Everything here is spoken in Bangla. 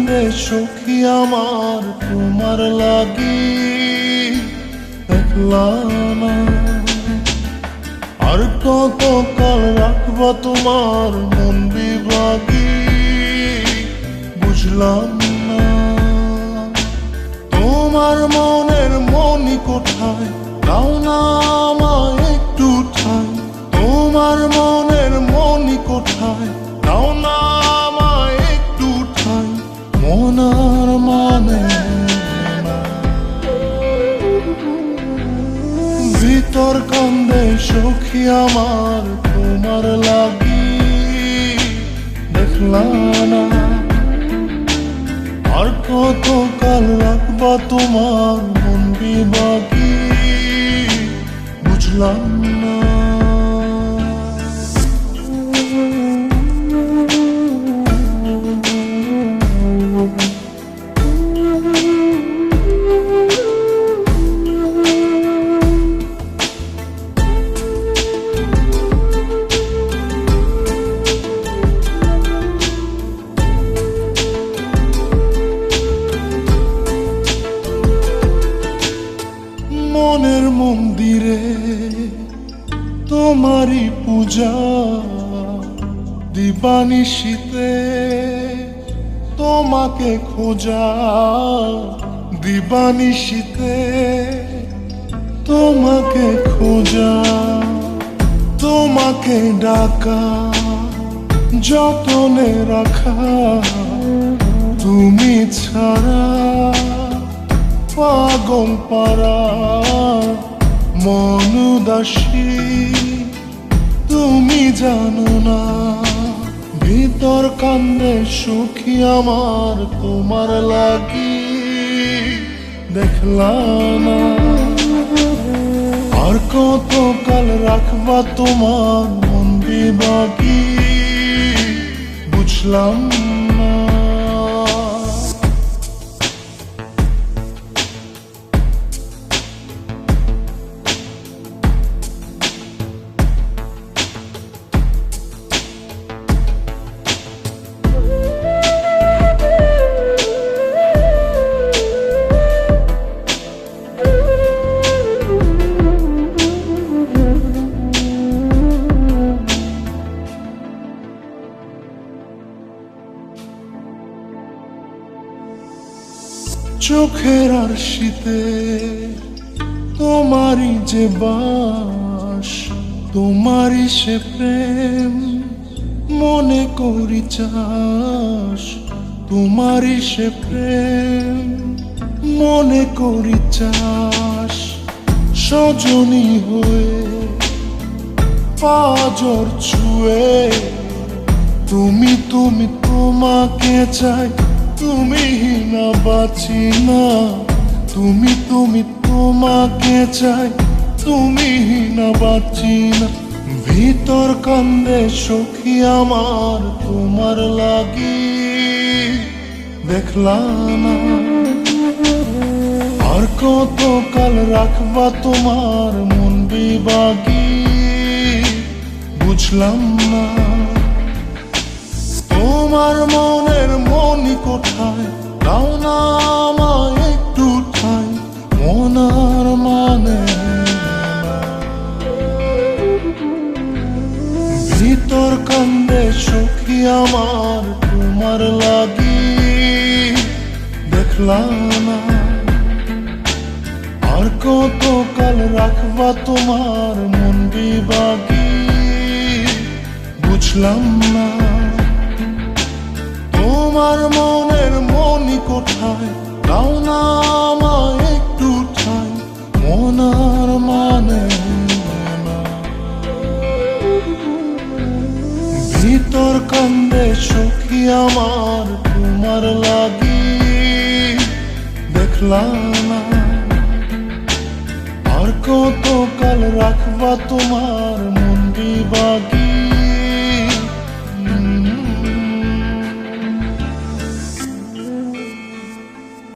কান্দে সখী আমার তোমার লাগি একলা না। আর কত কাল রাখবা তোমার মন বিভাগী বুঝলাম না। তোমার মনের মনি কোথায় দাও না আমায় একটু ঠাই। তোমার মনের মনি কোথায় দাও না আমায় একটু ঠাই। মনার মানে ভিতর কান্দে সখী আমার তোমার লাগি দেখলা না। আর কত কাল রাখবা তোমার মন বিভাগী বুঝলাম না। মনের মন্দিরে তোমারই পূজা দিবানিশীতে তোমাকে খোঁজা। দিবানিশীতে তোমাকে খোঁজা তোমাকে ডাকা যতনে রাখা। তুমি ছাড়া পাগল পারা মন উদাসী তুমি জানো না। ভিতর কান্দে সখী আমার তোমার লাগি দেখলা না। আর কত কাল রাখবা তোমার মন বিভাগী বুঝলাম না। চোখের আরশিতে তোমারই যে বাস। তোমারই সে প্রেম মনে করি চাস। তোমারই সে প্রেম মনে করি চাস। সজনী হয়ে পাজর ছুঁয়ে তুমি তুমি তোমাকে চাই। তুমি না বাঁচি না তুমি তুমি তোমাকে চাই। তুমি না বাঁচি না। ভিতর কান্দে সখী আমার তোমার লাগি দেখলা না। আর কত কাল রাখবা তোমার মন বিভাগী বুঝলাম না। তোমার মনের মনি কোথায় দাও না আমায় একটু ঠাই। মনার মানে ভিতর কান্দে সখী আমার তোমার লাগি দেখলা না। আর কত কাল রাখবা তোমার মন বিভাগী বুঝলাম না। তোমার মনের মনি কোথায় দাও না আমায় একটু ঠাই। মনার মানে ভিতর কান্দে সখী আমার তোমার লাগি দেখলা না। আর কত কাল রাখবা তোমার মন